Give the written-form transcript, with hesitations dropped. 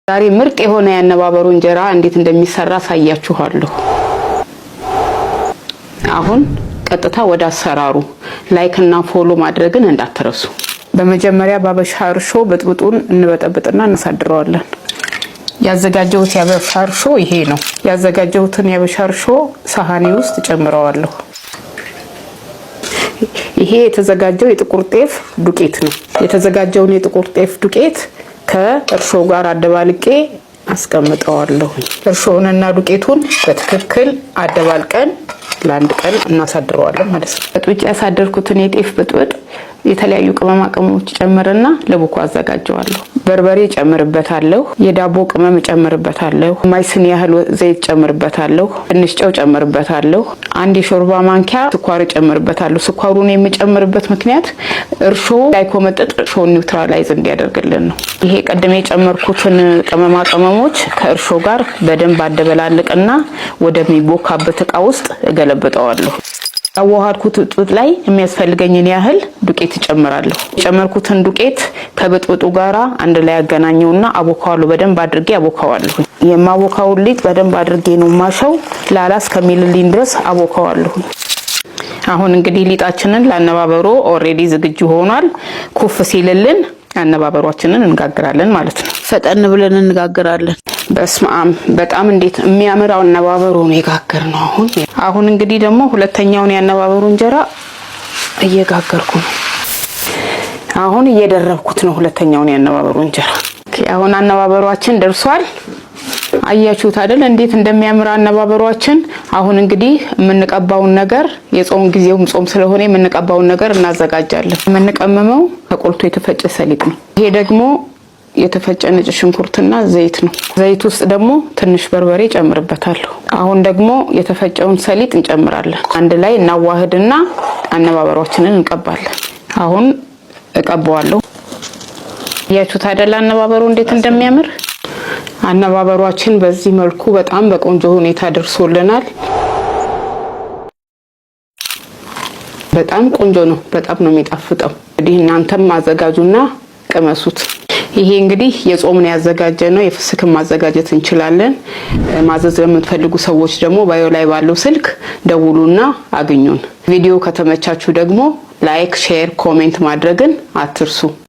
ዛሬ ምርጥ የሆነ ያነባበሩ እንጀራ እንዴት እንደሚሰራ ሳያችኋለሁ። አሁን ቀጥታ ወደ አሰራሩ ላይክ እና ፎሎ ማድረግን እንዳትረሱ። በመጀመሪያ ባበሻ እርሾ በጥብጡን እንበጠብጥና እናሳድረዋለን። ያዘጋጀሁት ያበሻ እርሾ ይሄ ነው። ያዘጋጀሁትን ያበሻ እርሾ ሳህኔ ውስጥ ጨምረዋለሁ። ይሄ የተዘጋጀው የጥቁር ጤፍ ዱቄት ነው። የተዘጋጀውን የጥቁር ጤፍ ዱቄት ከእርሾ ጋር አደባልቄ አስቀምጠዋለሁ። እርሾውንና ዱቄቱን በትክክል አደባልቀን ለአንድ ቀን እናሳድረዋለን ማለት ነው። በጥብጬ ያሳደርኩትን የጤፍ ብጥብጥ የተለያዩ ቅመማ ቅመሞች ጨምርና ለቡኮ አዘጋጀዋለሁ። በርበሬ ጨምርበታለሁ፣ የዳቦ ቅመም ጨምርበታለሁ፣ ማይስን ያህል ዘይት ጨምርበታለሁ፣ ትንሽ ጨው ጨምርበታለሁ፣ አንድ የሾርባ ማንኪያ ስኳር ጨምርበታለሁ። ስኳሩን የምጨምርበት ምክንያት እርሾ ላይኮመጥጥ እርሾን ኒውትራላይዝ እንዲያደርግልን ነው። ይሄ ቀድሜ የጨመርኩትን ቅመማ ቅመሞች ከእርሾ ጋር በደንብ አደበላልቅና ወደሚቦካበት እቃ ውስጥ እገለብጠዋለሁ። አዋሃድኩት ጥጥ ላይ የሚያስፈልገኝን ያህል ዱቄት ጨምራለሁ። የጨመርኩትን ዱቄት ከብጥብጡ ጋራ አንድ ላይ ያገናኘውና አቦካዋለሁ። በደንብ አድርጌ አቦካዋለሁ። የማቦካው ሊጥ በደንብ አድርጌ ነው ማሸው። ላላ እስከሚልልኝ ድረስ አቦካዋለሁ። አሁን እንግዲህ ሊጣችንን ለአነባበሮ ኦሬዲ ዝግጁ ሆኗል። ኩፍ ሲልልን አነባበሯችንን እንጋግራለን ማለት ነው። ፈጠን ብለን እንጋግራለን። በስማም በጣም እንዴት የሚያምራው አነባበሩ ነው የጋገርነው። አሁን እንግዲህ ደግሞ ሁለተኛውን ያነባበሩ እንጀራ እየጋገርኩ ነው። አሁን እየደረብኩት ነው ሁለተኛውን ያነባበሩ እንጀራ። አሁን አነባበሯችን ደርሷል። አያችሁት አይደል እንዴት እንደሚያምር አነባበሯችን። አሁን እንግዲህ የምንቀባውን ነገር የጾም ጊዜውም ጾም ስለሆነ የምንቀባውን ነገር እናዘጋጃለን። የምንቀመመው ከቆልቶ የተፈጨ ሰሊጥ ነው። ይሄ ደግሞ የተፈጨ ነጭ ሽንኩርትና ዘይት ነው። ዘይት ውስጥ ደግሞ ትንሽ በርበሬ ጨምርበታለሁ። አሁን ደግሞ የተፈጨውን ሰሊጥ እንጨምራለን። አንድ ላይ እናዋህድና አነባበሯችንን እንቀባለን። አሁን እቀባዋለሁ። ያያችሁት አይደል አነባበሩ እንዴት እንደሚያምር። አነባበሯችን በዚህ መልኩ በጣም በቆንጆ ሁኔታ ደርሶልናል። በጣም ቆንጆ ነው። በጣም ነው የሚጣፍጠው። እንግዲህ እናንተም አዘጋጁና ቅመሱት። ይሄ እንግዲህ የጾምን ያዘጋጀነው የፍስክም ማዘጋጀት እንችላለን። ማዘዝ ለምትፈልጉ ሰዎች ደግሞ ባዮ ላይ ባለው ስልክ ደውሉና አግኙን። ቪዲዮ ከተመቻችሁ ደግሞ ላይክ፣ ሼር፣ ኮሜንት ማድረግን አትርሱ።